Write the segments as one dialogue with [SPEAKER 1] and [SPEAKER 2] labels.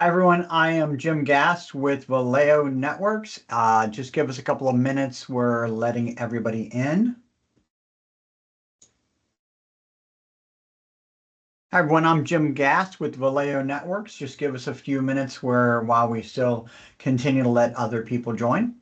[SPEAKER 1] Hi, everyone. I am Jim Gass with Vallejo Networks. Just give us a couple of minutes. We're letting everybody in. Hi, everyone. I'm Jim Gass with Vallejo Networks. Just give us a few minutes while we still continue to let other people join.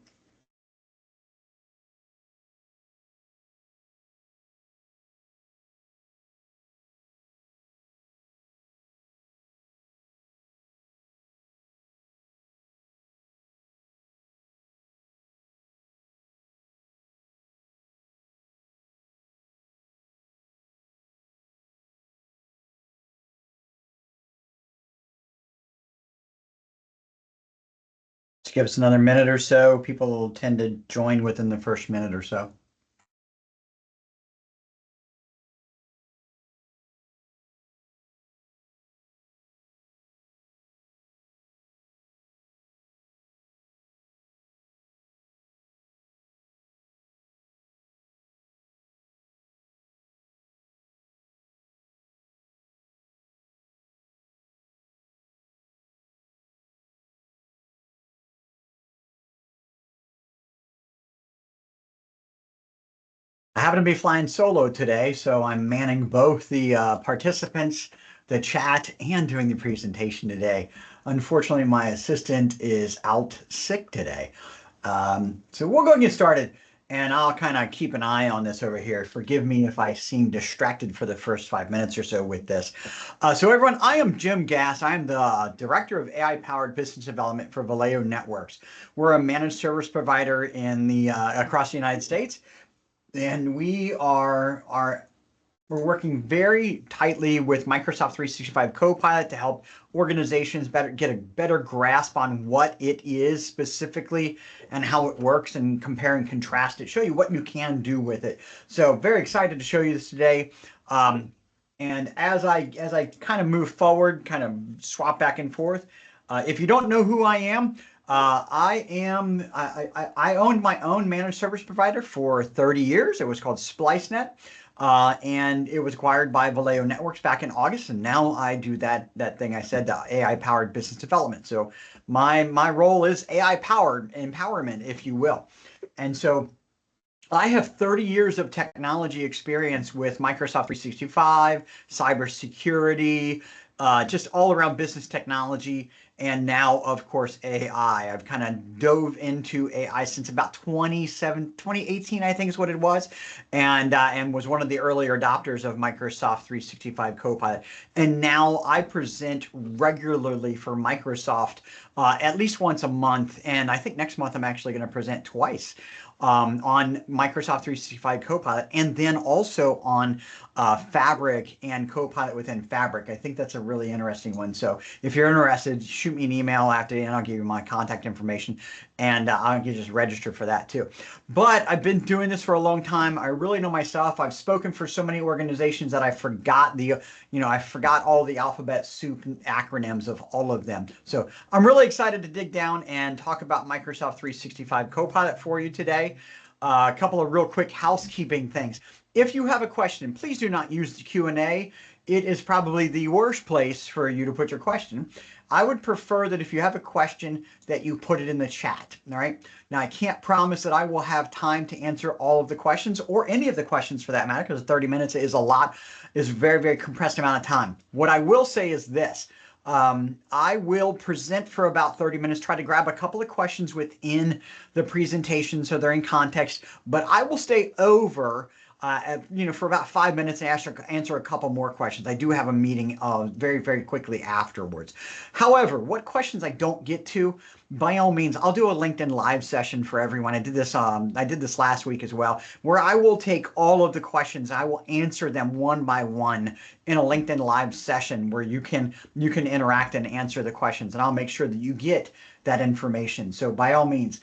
[SPEAKER 1] Just give us another minute or so. People will tend to join within the first minute or so. I happen to be flying solo today, so I'm manning both the participants, the chat, and doing the presentation today. Unfortunately, my assistant is out sick today. So we'll go and get started, and I'll kind of keep an eye on this over here. Forgive me if I seem distracted for the first 5 minutes or so with this. So everyone, I am Jim Gass. I'm the Director of AI-powered business development for Vallejo Networks. We're a managed service provider in the across the United States. And we're working very tightly with Microsoft 365 Copilot to help organizations get a better grasp on what it is specifically and how it works, and compare and contrast it, show you what you can do with it. So very excited to show you this today. And as I kind of move forward, kind of swap back and forth, if you don't know who I am, I owned my own managed service provider for 30 years. It was called SpliceNet, and it was acquired by Vallejo Networks back in August. And now I do that thing I said, the AI powered business development. So my role is AI powered empowerment, if you will. And so I have 30 years of technology experience with Microsoft 365, cybersecurity, just all around business technology, and now, of course, AI. I've kind of dove into AI since about 2018, I think is what it was, and was one of the earlier adopters of Microsoft 365 Copilot. And now I present regularly for Microsoft at least once a month, and I think next month I'm actually going to present twice on Microsoft 365 Copilot, and then also on Fabric and Copilot within Fabric. I think that's a really interesting one. So if you're interested, shoot me an email after, and I'll give you my contact information, and I'll just register for that too. But I've been doing this for a long time. I really know my stuff. I've spoken for so many organizations that I forgot I forgot all the alphabet soup acronyms of all of them. So I'm really excited to dig down and talk about Microsoft 365 Copilot for you today. A couple of real quick housekeeping things. If you have a question, please do not use the Q&A. It is probably the worst place for you to put your question. I would prefer that if you have a question that you put it in the chat. All right. Now, I can't promise that I will have time to answer all of the questions, or any of the questions for that matter, because 30 minutes is a very, very compressed amount of time. What I will say is this. I will present for about 30 minutes, try to grab a couple of questions within the presentation so they're in context, but I will stay over for about 5 minutes and answer a couple more questions. I do have a meeting very, very quickly afterwards. However, what questions I don't get to, by all means, I'll do a LinkedIn live session for everyone. I did this last week as well, where I will take all of the questions. I will answer them one by one in a LinkedIn live session where you can interact and answer the questions, and I'll make sure that you get that information. So by all means,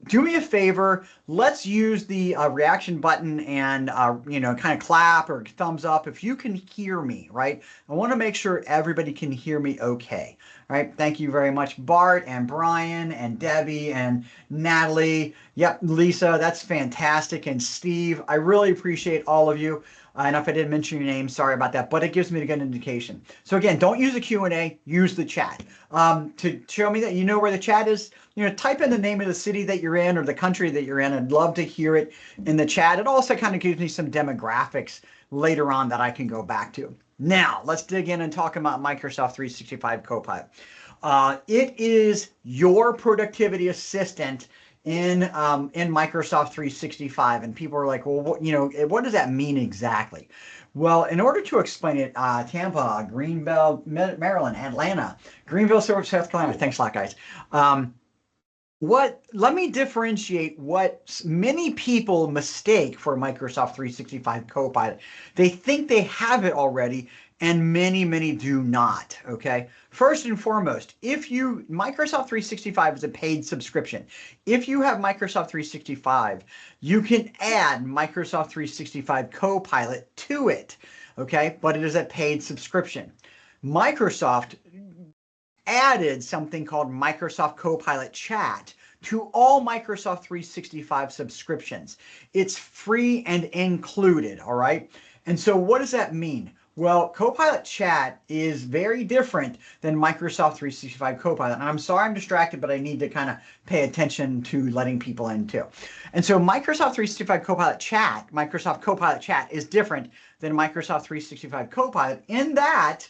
[SPEAKER 1] do me a favor, let's use the reaction button and, kind of clap or thumbs up if you can hear me, right? I want to make sure everybody can hear me okay. All right, thank you very much, Bart and Brian and Debbie and Natalie. Yep, Lisa, that's fantastic. And Steve, I really appreciate all of you. And if I didn't mention your name, sorry about that, but it gives me a good indication. So again, don't use the Q&A, use the chat. To show me that you know where the chat is, type in the name of the city that you're in or the country that you're in. I'd love to hear it in the chat. It also kind of gives me some demographics later on that I can go back to. Now, let's dig in and talk about Microsoft 365 Copilot. It is your productivity assistant in Microsoft 365, and people are like, well, what does that mean exactly? Well, in order to explain it, Tampa, Greenville, Maryland, Atlanta, Greenville, South Carolina. Thanks a lot, guys. Let me differentiate what many people mistake for Microsoft 365 Copilot. They think they have it already, and many do not. Okay. First and foremost, Microsoft 365 is a paid subscription. If you have Microsoft 365, you can add Microsoft 365 Copilot to it. Okay. But it is a paid subscription. Microsoft added something called Microsoft Copilot Chat to all Microsoft 365 subscriptions. It's free and included, all right? And so what does that mean? Well, Copilot Chat is very different than Microsoft 365 Copilot. And I'm sorry I'm distracted, but I need to kind of pay attention to letting people in too. And so Microsoft 365 Copilot Chat, Microsoft Copilot Chat is different than Microsoft 365 Copilot in that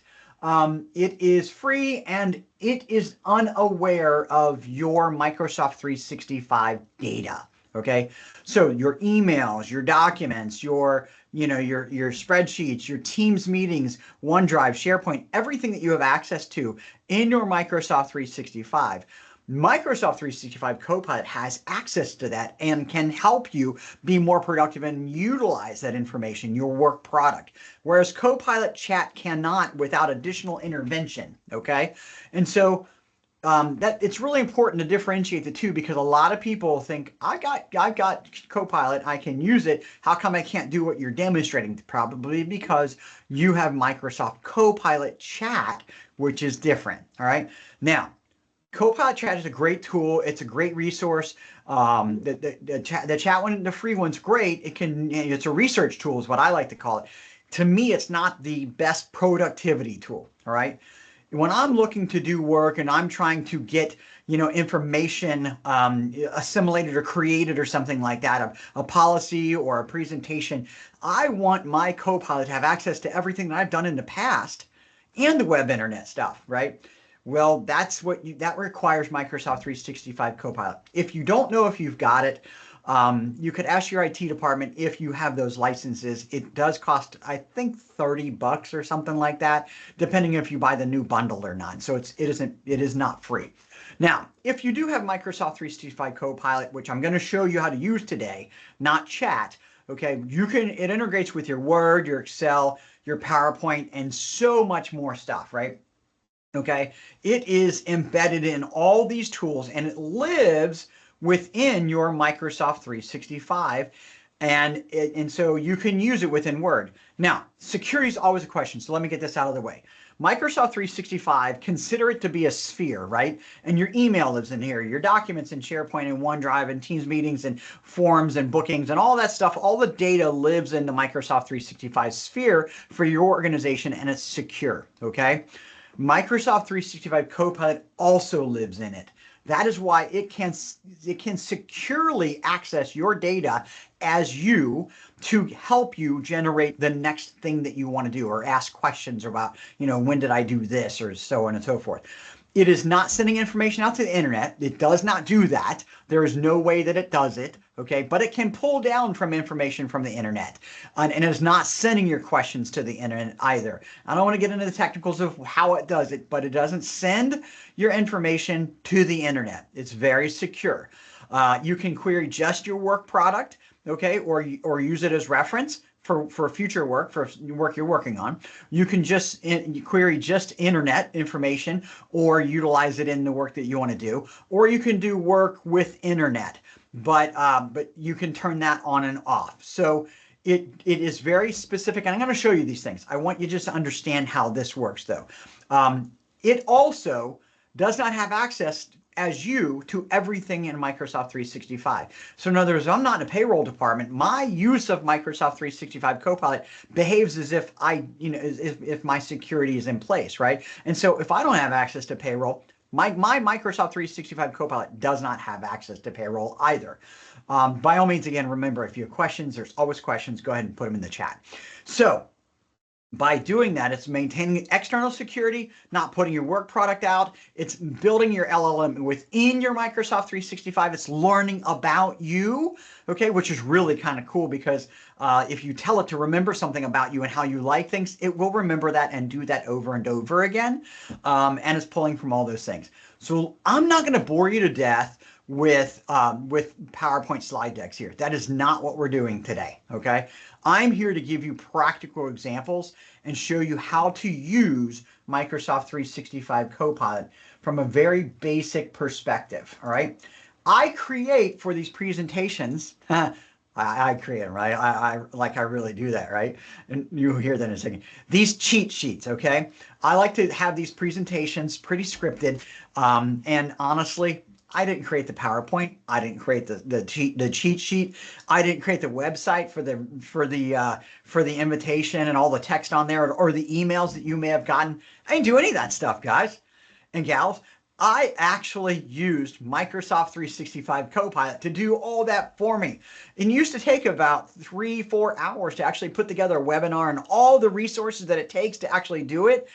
[SPEAKER 1] it is free and it is unaware of your Microsoft 365 data. Okay, so your emails, your documents, your spreadsheets, your Teams meetings, OneDrive, SharePoint, everything that you have access to in your Microsoft 365. Microsoft 365 Copilot has access to that and can help you be more productive and utilize that information, your work product. Whereas Copilot Chat cannot without additional intervention, okay? And so that it's really important to differentiate the two because a lot of people think, I've got Copilot, I can use it. How come I can't do what you're demonstrating? Probably because you have Microsoft Copilot Chat, which is different, all right? Now, Copilot Chat is a great tool. It's a great resource. The chat one, the free one's great. It's a research tool is what I like to call it. To me, it's not the best productivity tool. All right. When I'm looking to do work and I'm trying to get, information assimilated or created or something like that, a policy or a presentation, I want my Copilot to have access to everything that I've done in the past and the web internet stuff, right? Well, that requires Microsoft 365 Copilot. If you don't know if you've got it, you could ask your IT department if you have those licenses. It does cost, I think, $30 or something like that, depending if you buy the new bundle or not. So it is not free. Now, if you do have Microsoft 365 Copilot, which I'm going to show you how to use today, not chat, okay, it integrates with your Word, your Excel, your PowerPoint, and so much more stuff, right? Okay, it is embedded in all these tools and it lives within your Microsoft 365 and so you can use it within Word. Now, security is always a question, so let me get this out of the way. Microsoft 365, consider it to be a sphere, right? And your email lives in here, your documents in SharePoint and OneDrive and Teams meetings and forms and bookings and all that stuff, all the data lives in the Microsoft 365 sphere for your organization and it's secure, okay? Microsoft 365 Copilot also lives in it. That is why it can securely access your data as you to help you generate the next thing that you want to do or ask questions about, when did I do this or so on and so forth. It is not sending information out to the internet. It does not do that. There is no way that it does it, okay? But it can pull down from information from the internet. And it is not sending your questions to the internet either. I don't want to get into the technicals of how it does it, but it doesn't send your information to the internet. It's very secure. You can query just your work product, okay, or use it as reference for future work, for work you're working on. You can just query just internet information or utilize it in the work that you want to do, or you can do work with internet, but you can turn that on and off. So it is very specific, and I'm going to show you these things. I want you just to understand how this works, though. It also does not have access as you to everything in Microsoft 365. So in other words, I'm not in a payroll department. My use of Microsoft 365 Copilot behaves as if if my security is in place, right? And so if I don't have access to payroll, my Microsoft 365 Copilot does not have access to payroll either. By all means, again, remember, if you have questions, there's always questions. Go ahead and put them in the chat. So by doing that, it's maintaining external security, not putting your work product out. It's building your LLM within your Microsoft 365. It's learning about you, okay, which is really kind of cool because if you tell it to remember something about you and how you like things, it will remember that and do that over and over again. And it's pulling from all those things. So I'm not going to bore you to death with PowerPoint slide decks here. That is not what we're doing today, okay? I'm here to give you practical examples and show you how to use Microsoft 365 Copilot from a very basic perspective, all right? I create for these presentations, I create them, right? I really do that, right? And you'll hear that in a second. These cheat sheets, okay? I like to have these presentations pretty scripted, and honestly, I didn't create the PowerPoint. I didn't create the cheat sheet. I didn't create the website for the invitation and all the text on there or the emails that you may have gotten. I didn't do any of that stuff, guys and gals. I actually used Microsoft 365 Copilot to do all that for me. It used to take about 3-4 hours to actually put together a webinar and all the resources that it takes to actually do it.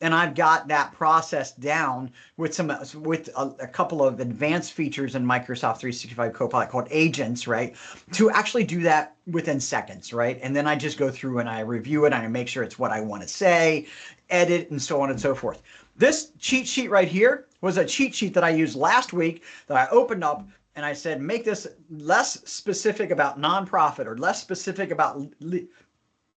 [SPEAKER 1] And I've got that process down with a couple of advanced features in Microsoft 365 Copilot called agents, right? To actually do that within seconds, right? And then I just go through and I review it and I make sure it's what I want to say, edit, and so on and so forth. This cheat sheet right here was a cheat sheet that I used last week that I opened up and I said, make this less specific about nonprofit or less specific about,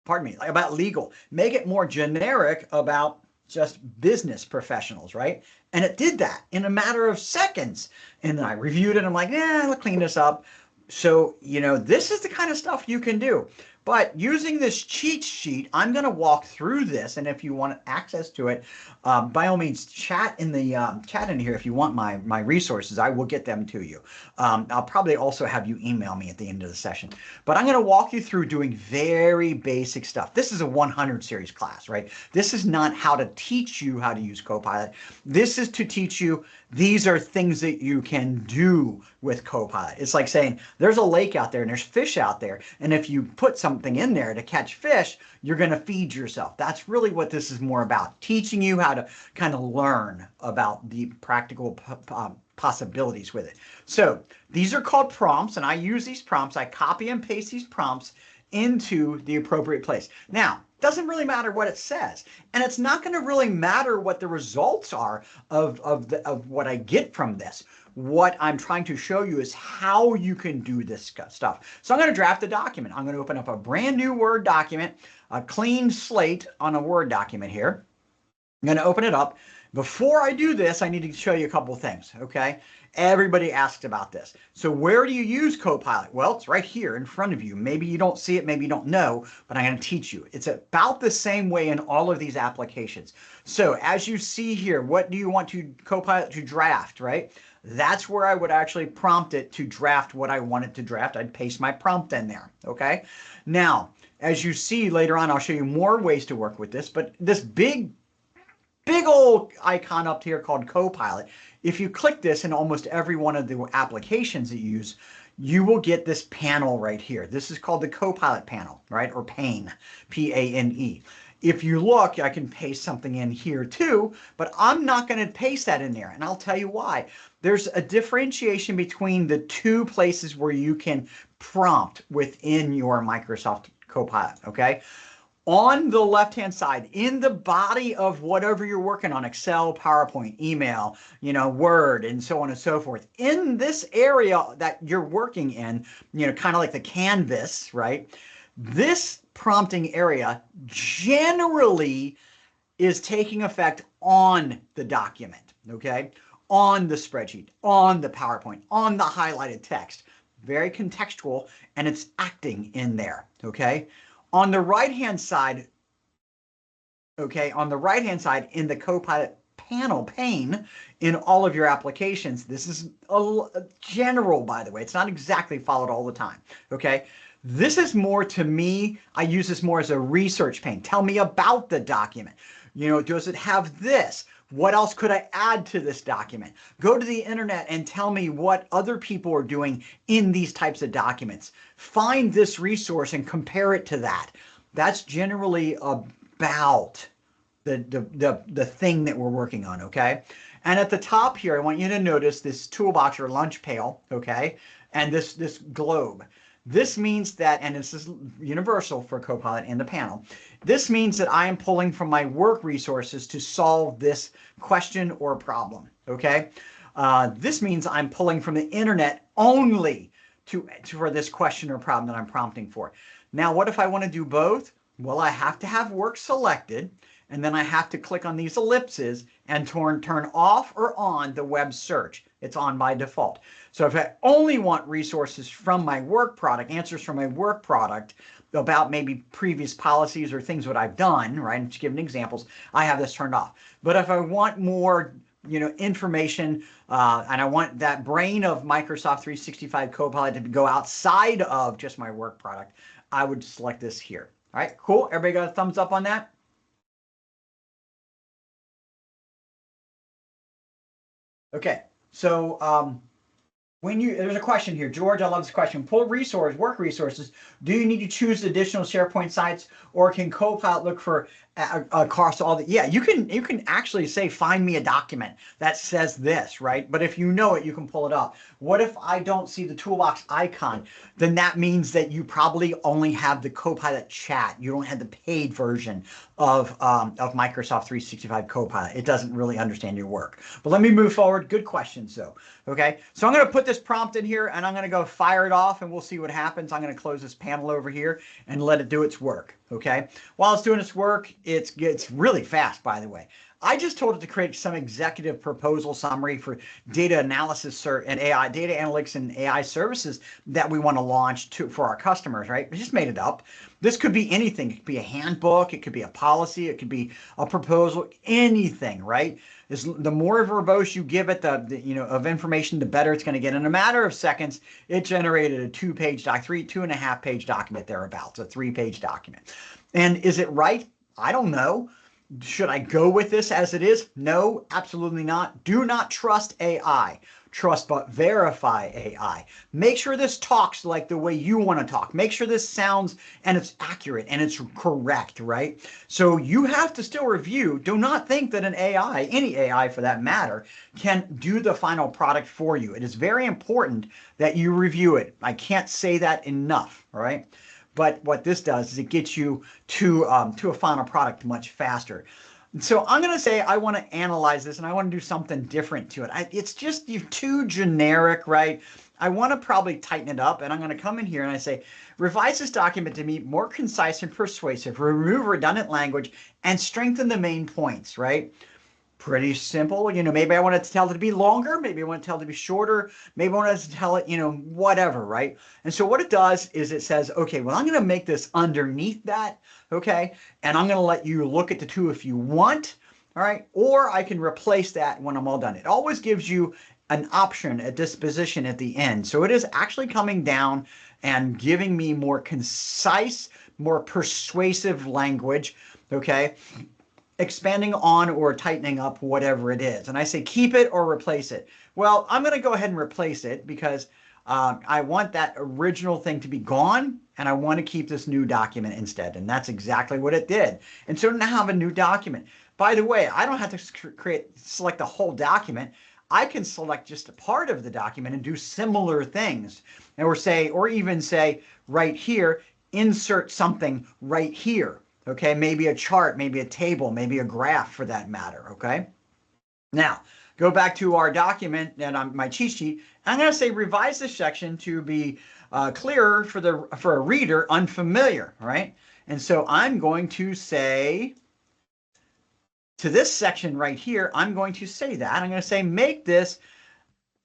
[SPEAKER 1] about legal. Make it more generic about just business professionals, right? And it did that in a matter of seconds. And then I reviewed it. And I'm like, I'll clean this up. So, this is the kind of stuff you can do. But using this cheat sheet, I'm going to walk through this. And if you want access to it, by all means, chat in the chat in here. If you want my resources, I will get them to you. I'll probably also have you email me at the end of the session. But I'm going to walk you through doing very basic stuff. This is a 100 series class, right? This is not how to teach you how to use Copilot. This is to teach you these are things that you can do with Copilot. It's like saying there's a lake out there and there's fish out there. And if you put something in there to catch fish, you're going to feed yourself. That's really what this is more about, teaching you how to kind of learn about the practical possibilities with it. So these are called prompts, and I use these prompts. I copy and paste these prompts into the appropriate place. Now, it doesn't really matter what it says, and it's not going to really matter what the results are of what I get from this. What I'm trying to show you is how you can do this stuff. So I'm going to draft a document. I'm going to open up a brand new Word document, a clean slate on a Word document here. I'm going to open it up. Before I do this, I need to show you a couple of things, okay? Everybody asked about this. So where do you use Copilot? Well, it's right here in front of you. Maybe you don't see it, maybe you don't know, but I'm going to teach you. It's about the same way in all of these applications. So as you see here, what do you want Copilot to draft, right? That's where I would actually prompt it to draft what I want it to draft. I'd paste my prompt in there, okay? Now, as you see later on, I'll show you more ways to work with this, but this big old icon up here called Copilot, if you click this in almost every one of the applications that you use, you will get this panel right here. This is called the Copilot panel, right? Or pane, P-A-N-E. If you look, I can paste something in here too, but I'm not going to paste that in there. And I'll tell you why. There's a differentiation between the two places where you can prompt within your Microsoft Copilot, okay? On the left-hand side, in the body of whatever you're working on, Excel, PowerPoint, email, Word, and so on and so forth, in this area that you're working in, kind of like the canvas, right? This prompting area generally is taking effect on the document, okay? On the spreadsheet, on the PowerPoint, on the highlighted text. Very contextual, and it's acting in there, okay? On the right-hand side, in the Copilot pane in all of your applications. This is a general, by the way. It's not exactly followed all the time, okay? This is more, to me, I use this more as a research pane. Tell me about the document. You know, does it have this? What else could I add to this document? Go to the internet and tell me what other people are doing in these types of documents. Find this resource and compare it to that. That's generally about the thing that we're working on, okay? And at the top here, I want you to notice this toolbox or lunch pail, okay? And this globe. This means that, and this is universal for Copilot and the panel, this means that I am pulling from my work resources to solve this question or problem, okay? This means I'm pulling from the internet only for this question or problem that I'm prompting for. Now, what if I want to do both? Well, I have to have work selected, and then I have to click on these ellipses and turn off or on the web search. It's on by default. So if I only want resources from my work product, answers from my work product about maybe previous policies or things that I've done, right? I'm just giving examples. I have this turned off. But if I want more, you know, information, and I want that brain of Microsoft 365 Copilot to go outside of just my work product, I would select this here. All right, cool. Everybody got a thumbs up on that? Okay, so there's a question here, George, I love this question. Pull work resources. Do you need to choose additional SharePoint sites, or can Copilot look for across all the, yeah, you can actually say, find me a document that says this, right? But if you know it, you can pull it up. What if I don't see the toolbox icon? Then that means that you probably only have the Copilot chat. You don't have the paid version of Microsoft 365 Copilot. It doesn't really understand your work. But let me move forward. Good questions though. Okay, so I'm going to put this prompt in here and I'm going to go fire it off and we'll see what happens. I'm going to close this panel over here and let it do its work. Okay, while it's doing its work, it's really fast, by the way. I just told it to create some executive proposal summary for data analysis and AI, data analytics and AI services that we want to launch for our customers, right? I just made it up. This could be anything. It could be a handbook. It could be a policy. It could be a proposal, anything, right? The more verbose you give it of information, the better it's going to get. In a matter of seconds, it generated a 2.5 page document thereabouts, a 3-page document. And is it right? I don't know. Should I go with this as it is? No, absolutely not. Do not trust AI. Trust but verify AI. Make sure this talks like the way you want to talk. Make sure this sounds and it's accurate and it's correct, right? So you have to still review. Do not think that an AI, any AI for that matter, can do the final product for you. It is very important that you review it. I can't say that enough, all right? But what this does is it gets you to a final product much faster. So I'm going to say I want to analyze this and I want to do something different to it. It's just too generic, right? I want to probably tighten it up, and I'm going to come in here and I say, revise this document to be more concise and persuasive, remove redundant language, and strengthen the main points, right? Pretty simple. You know, maybe I want to tell it to be longer. Maybe I want to tell it to be shorter. Maybe I want to tell it, you know, whatever, right? And so what it does is it says, okay, well, I'm going to make this underneath that, okay? And I'm going to let you look at the two if you want, all right? Or I can replace that when I'm all done. It always gives you an option, a disposition at the end. So it is actually coming down and giving me more concise, more persuasive language, okay? Expanding on or tightening up whatever it is. And I say keep it or replace it. Well, I'm going to go ahead and replace it because I want that original thing to be gone and I want to keep this new document instead. And that's exactly what it did. And so now I have a new document. By the way, I don't have to select the whole document. I can select just a part of the document and do similar things. Or even say right here, insert something right here. Okay, maybe a chart, maybe a table, maybe a graph for that matter, okay? Now, go back to our document and my cheat sheet. I'm going to say revise this section to be clearer for a reader unfamiliar, right? And so I'm going to say to this section right here, I'm going to say that. I'm going to say make this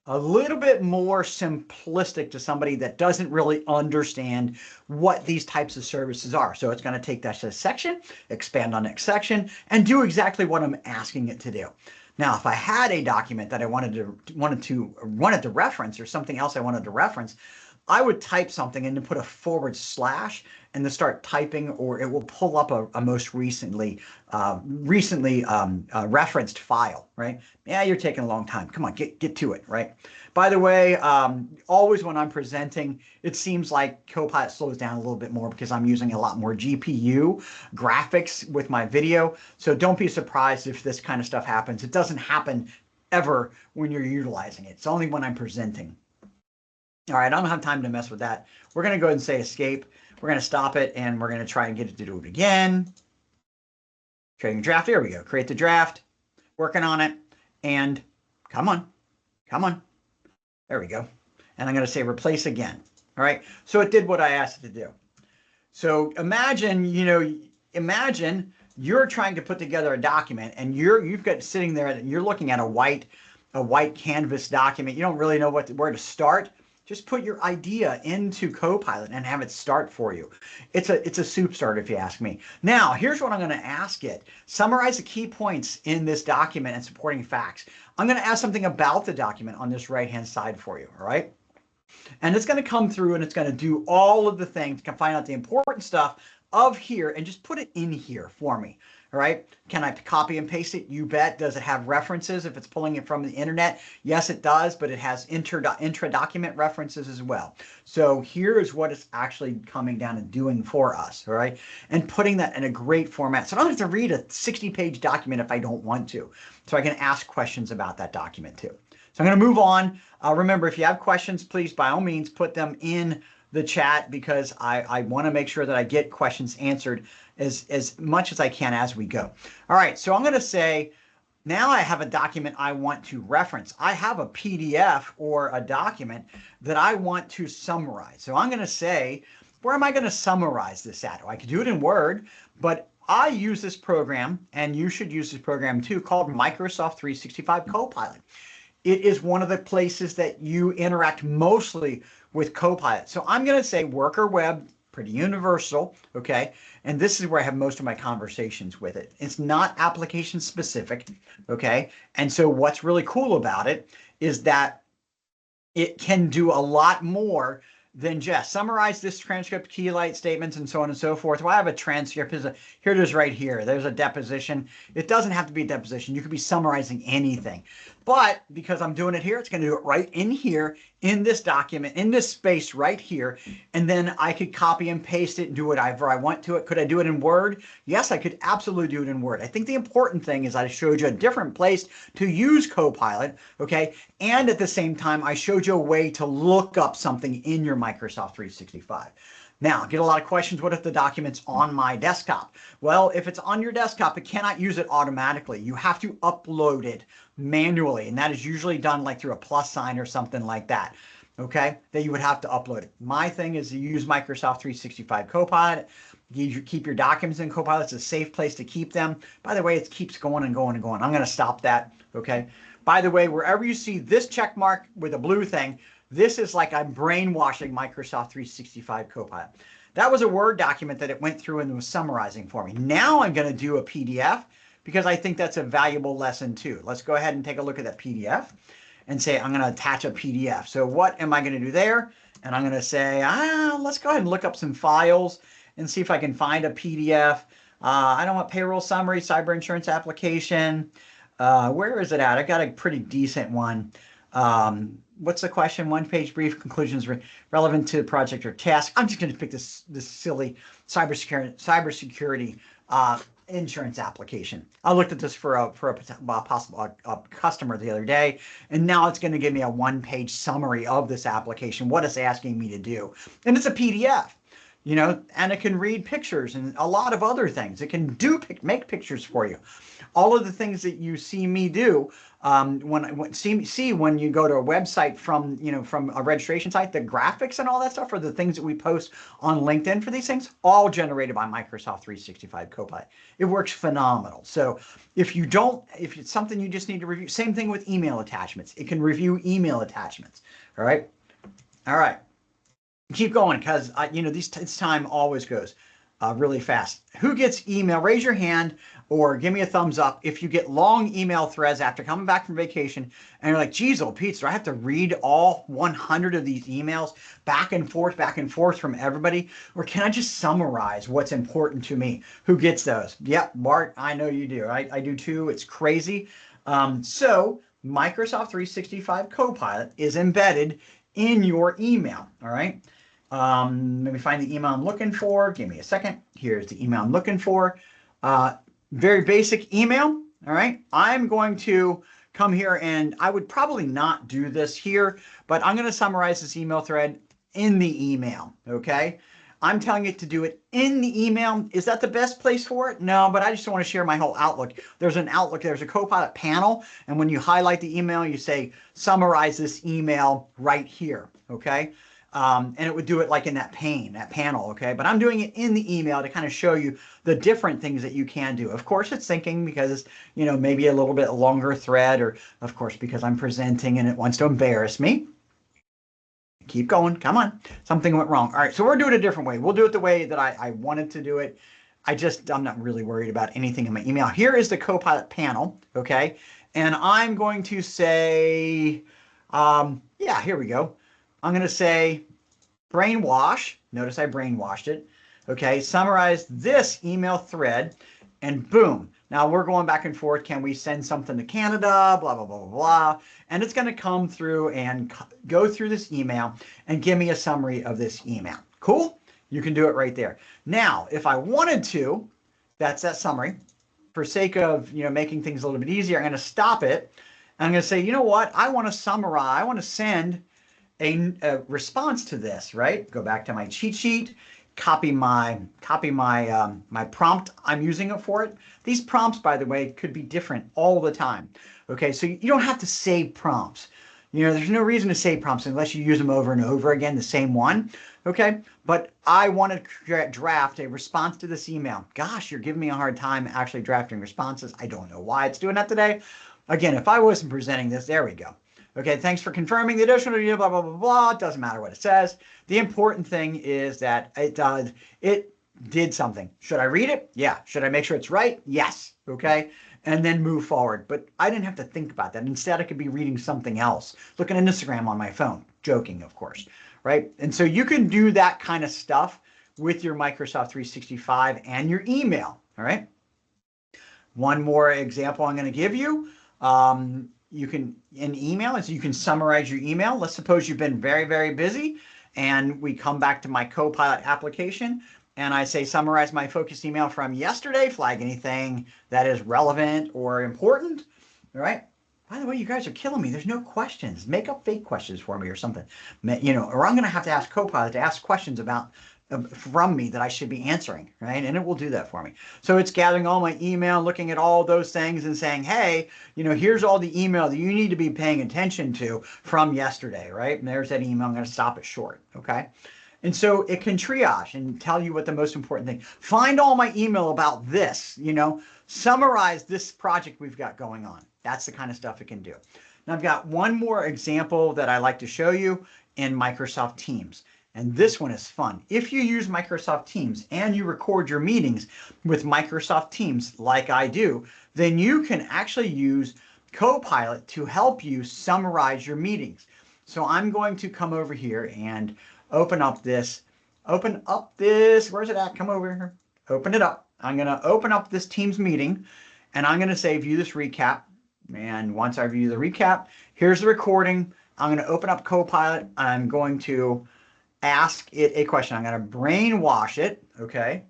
[SPEAKER 1] a little bit more simplistic to somebody that doesn't really understand what these types of services are. So it's going to take that section, expand on next section, and do exactly what I'm asking it to do. Now, if I had a document that I wanted to reference, or something else I wanted to reference, I would type something and then put a forward slash and then start typing, or it will pull up a most recently referenced file, right? Yeah, you're taking a long time. Come on, get to it, right? By the way, always when I'm presenting, it seems like Copilot slows down a little bit more because I'm using a lot more GPU graphics with my video. So don't be surprised if this kind of stuff happens. It doesn't happen ever when you're utilizing it. It's only when I'm presenting. All right, I don't have time to mess with that. We're going to go ahead and say escape. We're going to stop it, and we're going to try and get it to do it again. Creating a draft. There we go. Create the draft. Working on it. And come on. Come on. There we go. And I'm going to say replace again. All right. So it did what I asked it to do. So imagine, imagine you're trying to put together a document, and you've got sitting there, and you're looking at a white canvas document. You don't really know where to start. Just put your idea into Copilot and have it start for you. It's a soup starter, if you ask me. Now, here's what I'm going to ask it. Summarize the key points in this document and supporting facts. I'm going to ask something about the document on this right-hand side for you, all right? And it's going to come through and it's going to do all of the things, can find out the important stuff of here and just put it in here for me. All right. Can I copy and paste it? You bet. Does it have references if it's pulling it from the internet? Yes, it does, but it has intra-document references as well. So here is what it's actually coming down and doing for us. All right. And putting that in a great format. So I don't have to read a 60-page document if I don't want to. So I can ask questions about that document too. So I'm going to move on. Remember, if you have questions, please, by all means, put them in the chat because I want to make sure that I get questions answered as much as I can as we go. All right, so I'm going to say, now I have a document I want to reference. I have a PDF or a document that I want to summarize. So I'm going to say, where am I going to summarize this at? I could do it in Word, but I use this program, and you should use this program too, called Microsoft 365 Copilot. It is one of the places that you interact mostly with Copilot. So I'm going to say worker web, pretty universal, okay? And this is where I have most of my conversations with it. It's not application specific, okay? And so what's really cool about it is that it can do a lot more than just summarize this transcript, key light statements, and so on and so forth. Well, I have a transcript. Here it is right here. There's a deposition. It doesn't have to be a deposition. You could be summarizing anything. But because I'm doing it here, it's going to do it right in here, in this document, in this space right here. And then I could copy and paste it and do whatever I want to it. Could I do it in Word? Yes, I could absolutely do it in Word. I think the important thing is I showed you a different place to use Copilot, okay? And at the same time, I showed you a way to look up something in your Microsoft 365. Now, I get a lot of questions. What if the document's on my desktop? Well, if it's on your desktop, it cannot use it automatically. You have to upload it manually, and that is usually done like through a plus sign or something like that, okay? That you would have to upload it. My thing is to use Microsoft 365 Copilot. You keep your documents in Copilot. It's a safe place to keep them. By the way, it keeps going and going and going. I'm going to stop that, okay? By the way, wherever you see this check mark with a blue thing, this is like I'm brainwashing Microsoft 365 Copilot. That was a Word document that it went through and was summarizing for me. Now I'm going to do a PDF because I think that's a valuable lesson too. Let's go ahead and take a look at that PDF and say I'm going to attach a PDF. So what am I going to do there? And I'm going to say, let's go ahead and look up some files and see if I can find a PDF. I don't want payroll summary, cyber insurance application. Where is it at? I got a pretty decent one. What's the question? One-page brief, conclusions relevant to the project or task. I'm just going to pick this silly cybersecurity insurance application. I looked at this for a possible customer the other day, and now it's going to give me a one-page summary of this application, what it's asking me to do. And it's a PDF. and it can read pictures and a lot of other things. It can make pictures for you. All of the things that you see me do when you go to a website from a registration site, the graphics and all that stuff are the things that we post on LinkedIn for these things, all generated by Microsoft 365 Copilot. It works phenomenal. So if it's something you just need to review, same thing with email attachments. It can review email attachments. All right. Keep going, because this time always goes really fast. Who gets email? Raise your hand or give me a thumbs up if you get long email threads after coming back from vacation and you're like, geez, old Pete, do I have to read all 100 of these emails back and forth from everybody? Or can I just summarize what's important to me? Who gets those? Yep, Bart, I know you do. I do too. It's crazy. So Microsoft 365 Copilot is embedded in your email. All right. Let me find the email I'm looking for. Give me a second. Here's the email I'm looking for. Very basic email. All right. I'm going to come here, and I would probably not do this here, but I'm going to summarize this email thread in the email. Okay. I'm telling it to do it in the email. Is that the best place for it? No, but I just want to share my whole Outlook. There's a Copilot panel, and when you highlight the email, you say, summarize this email right here. Okay. And it would do it like in that panel, okay? But I'm doing it in the email to kind of show you the different things that you can do. Of course, it's thinking because, maybe a little bit longer thread, or of course, because I'm presenting and it wants to embarrass me. Keep going. Come on. Something went wrong. All right, so we're doing it a different way. We'll do it the way that I wanted to do it. I'm not really worried about anything in my email. Here is the Copilot panel, okay? And I'm going to say, yeah, here we go. I'm going to say brainwash. Notice I brainwashed it. Okay, summarize this email thread, and boom. Now we're going back and forth. Can we send something to Canada? Blah, blah, blah, blah, blah. And it's going to come through and go through this email and give me a summary of this email. Cool? You can do it right there. Now, if I wanted to, that's that summary. For sake of making things a little bit easier, I'm going to stop it. And I'm going to say, you know what? I want to summarize. I want to send a response to this, right? Go back to my cheat sheet, copy my prompt I'm using it for it. These prompts, by the way, could be different all the time. Okay, so you don't have to save prompts. There's no reason to save prompts unless you use them over and over again, the same one. Okay, but I want to draft a response to this email. Gosh, you're giving me a hard time actually drafting responses. I don't know why it's doing that today. Again, if I wasn't presenting this, there we go. Okay, thanks for confirming the additional blah, blah, blah, blah. It doesn't matter what it says. The important thing is that it did something. Should I read it? Yeah. Should I make sure it's right? Yes. Okay. And then move forward. But I didn't have to think about that. Instead, I could be reading something else, looking at Instagram on my phone, joking, of course, right? And so you can do that kind of stuff with your Microsoft 365 and your email. All right. One more example I'm going to give you. You can, in email, is you can summarize your email. Let's suppose you've been very, very busy, and we come back to my Copilot application, and I say, summarize my focused email from yesterday, flag anything that is relevant or important. All right. By the way, you guys are killing me. There's no questions. Make up fake questions for me or something, or I'm going to have to ask Copilot to ask questions from me that I should be answering, right? And it will do that for me. So it's gathering all my email, looking at all those things and saying, hey, here's all the email that you need to be paying attention to from yesterday, right? And there's that email. I'm going to stop it short, okay? And so it can triage and tell you what the most important thing. Find all my email about this, summarize this project we've got going on. That's the kind of stuff it can do. Now I've got one more example that I like to show you in Microsoft Teams. And this one is fun. If you use Microsoft Teams and you record your meetings with Microsoft Teams like I do, then you can actually use Copilot to help you summarize your meetings. So I'm going to come over here and open up this. Where's it at? Come over here. Open it up. I'm going to open up this Teams meeting, and I'm going to say view this recap. And once I view the recap, here's the recording. I'm going to open up Copilot. I'm going to ask it a question. I'm going to brainwash it, okay?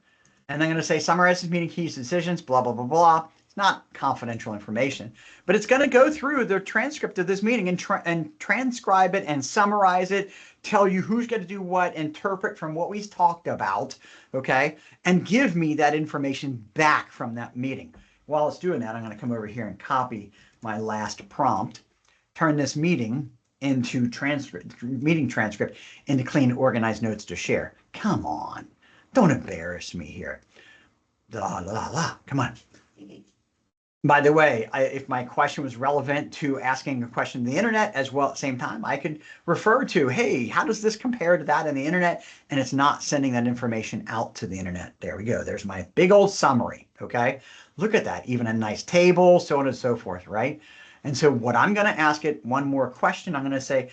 [SPEAKER 1] And I'm going to say, summarize this meeting, keys, decisions, blah, blah, blah, blah. It's not confidential information, but it's going to go through the transcript of this meeting and transcribe it and summarize it, tell you who's going to do what, interpret from what we talked about, okay, and give me that information back from that meeting. While it's doing that, I'm going to come over here and copy my last prompt, turn this meeting transcript into clean, organized notes to share. Come on, don't embarrass me here. Come on. By the way, if my question was relevant to asking a question on the internet as well at the same time, I could refer to, hey, how does this compare to that in the internet? And it's not sending that information out to the internet. There we go. There's my big old summary. Okay. Look at that. Even a nice table, so on and so forth, right? And so what I'm going to ask it, one more question, I'm going to say,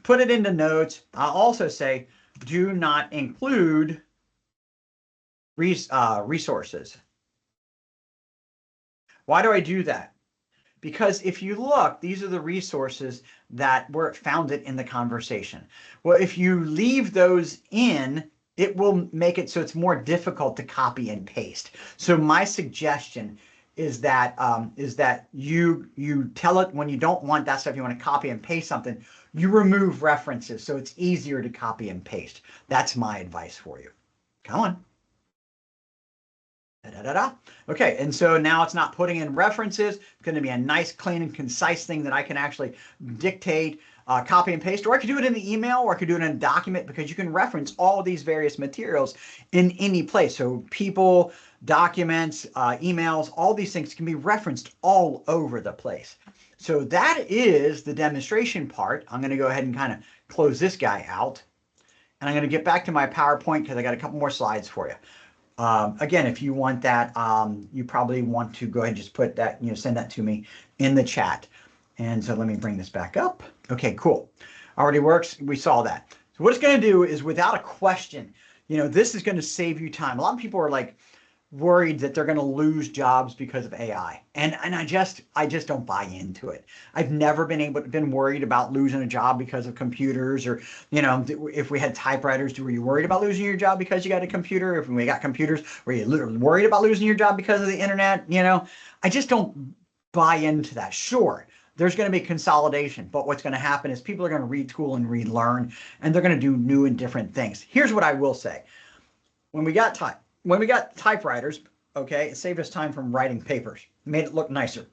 [SPEAKER 1] put it into notes. I'll also say, do not include resources. Why do I do that? Because if you look, these are the resources that were founded in the conversation. Well, if you leave those in, it will make it so it's more difficult to copy and paste. So my suggestion is that you tell it when you don't want that stuff, you want to copy and paste something, you remove references so it's easier to copy and paste. That's my advice for you. Come on. Okay, and so now it's not putting in references. It's going to be a nice, clean, and concise thing that I can actually dictate, copy and paste, or I could do it in the email, or I could do it in a document, because you can reference all these various materials in any place. So people, documents, emails, all these things can be referenced all over the place. So that is the demonstration part. I'm going to go ahead and kind of close this guy out, and I'm going to get back to my PowerPoint because I got a couple more slides for you. Again, if you want that, you probably want to go ahead and just put that, send that to me in the chat. And so let me bring this back up. Okay, cool. Already works. We saw that. So what it's going to do is, without a question, this is going to save you time. A lot of people are like worried that they're going to lose jobs because of AI. And I just don't buy into it. I've never been worried about losing a job because of computers, or, if we had typewriters, were you worried about losing your job because you got a computer? If we got computers, were you literally worried about losing your job because of the internet? I just don't buy into that. Sure, there's going to be consolidation, but what's going to happen is people are going to retool and relearn, and they're going to do new and different things. Here's what I will say. When we got typewriters, okay, it saved us time from writing papers, made it look nicer.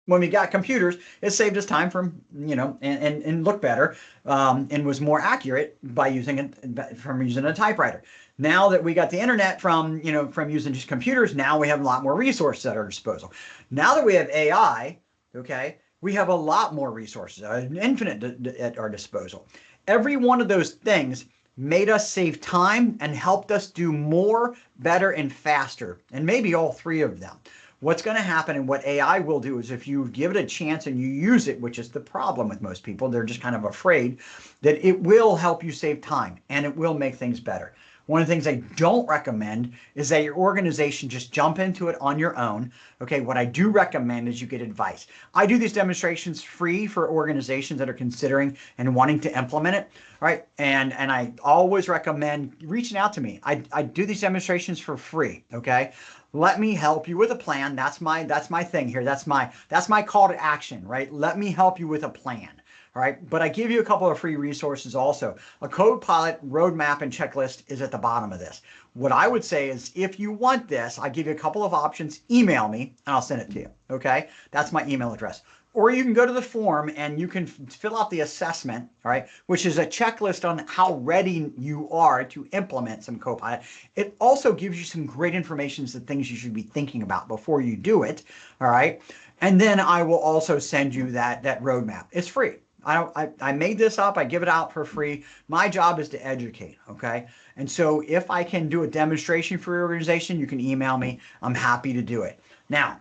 [SPEAKER 1] When we got computers, it saved us time from, and look better, and was more accurate by using a typewriter. Now that we got the internet from using just computers, now we have a lot more resources at our disposal. Now that we have AI, okay, we have a lot more resources, infinite at our disposal. Every one of those things made us save time and helped us do more, better, and faster, and maybe all three of them. What's going to happen, and what AI will do, is if you give it a chance and you use it, which is the problem with most people, they're just kind of afraid, that it will help you save time and it will make things better. One of the things I don't recommend is that your organization just jump into it on your own. Okay, what I do recommend is you get advice. I do these demonstrations free for organizations that are considering and wanting to implement it. All right, and I always recommend reaching out to me. I do these demonstrations for free. Okay, let me help you with a plan. That's my thing here. That's my call to action. Right, let me help you with a plan. All right, but I give you a couple of free resources also. A Copilot roadmap and checklist is at the bottom of this. What I would say is, if you want this, I give you a couple of options. Email me and I'll send it to you. Okay, that's my email address. Or you can go to the form and you can fill out the assessment, all right, which is a checklist on how ready you are to implement some Copilot. It also gives you some great information, the things you should be thinking about before you do it, all right? And then I will also send you that roadmap. It's free. I made this up. I give it out for free. My job is to educate, okay? And so if I can do a demonstration for your organization, you can email me. I'm happy to do it. Now,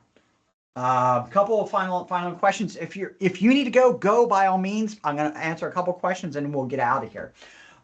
[SPEAKER 1] a couple of final questions. If you need to go by all means. I'm going to answer a couple of questions and we'll get out of here.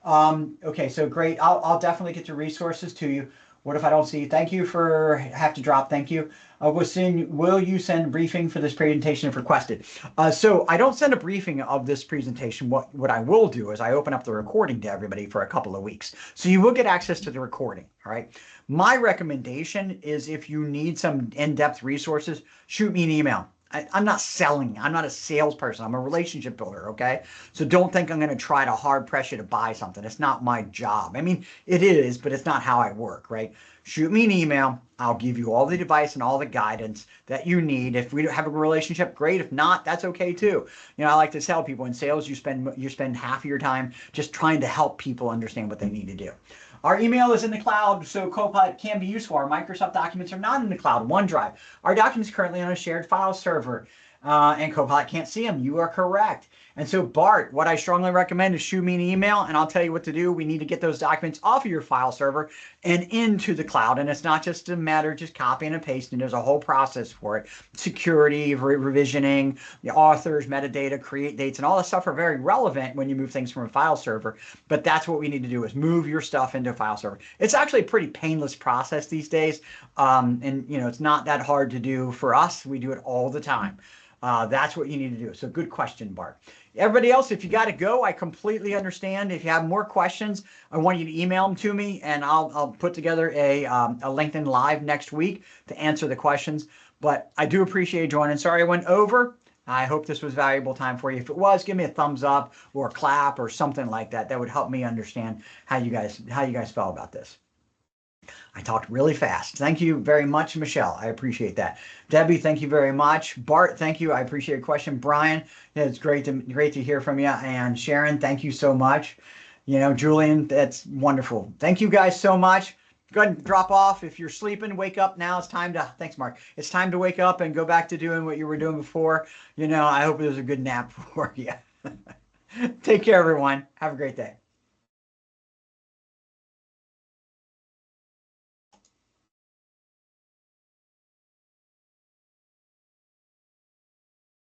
[SPEAKER 1] Okay, so great. I'll definitely get the resources to you. What if I don't see you? Thank you for have to drop. Thank you. Will you send a briefing for this presentation if requested? So I don't send a briefing of this presentation. What I will do is I open up the recording to everybody for a couple of weeks. So you will get access to the recording. All right. My recommendation is if you need some in-depth resources, shoot me an email. I'm not selling. I'm not a salesperson. I'm a relationship builder, okay? So don't think I'm going to try to hard press you to buy something. It's not my job. I mean, it is, but it's not how I work, right? Shoot me an email. I'll give you all the advice and all the guidance that you need. If we don't have a relationship, great. If not, that's okay too. You know, I like to tell people in sales, you spend half of your time just trying to help people understand what they need to do. Our email is in the cloud, so Copilot can be useful. Our Microsoft documents are not in the cloud, OneDrive. Our documents are currently on a shared file server, and Copilot can't see them. You are correct. And so, Bart, what I strongly recommend is shoot me an email, and I'll tell you what to do. We need to get those documents off of your file server and into the cloud. And it's not just a matter of just copying and pasting. There's a whole process for it. Security, revisioning, the authors, metadata, create dates, and all this stuff are very relevant when you move things from a file server. But that's what we need to do is move your stuff into a file server. It's actually a pretty painless process these days. And, you know, it's not that hard to do for us. We do it all the time. That's what you need to do. So good question, Bart. Everybody else, if you got to go, I completely understand. If you have more questions, I want you to email them to me, and I'll put together a LinkedIn Live next week to answer the questions. But I do appreciate you joining. Sorry I went over. I hope this was valuable time for you. If it was, give me a thumbs up or a clap or something like that. That would help me understand how you guys felt about this. I talked really fast. Thank you very much, Michelle. I appreciate that. Debbie, thank you very much. Bart, thank you. I appreciate your question. Brian, it's great to hear from you. And Sharon, thank you so much. You know, Julian, that's wonderful. Thank you guys so much. Go ahead and drop off. If you're sleeping, wake up now. It's time to, thanks, Mark. It's time to wake up and go back to doing what you were doing before. You know, I hope it was a good nap for you. Take care, everyone. Have a great day.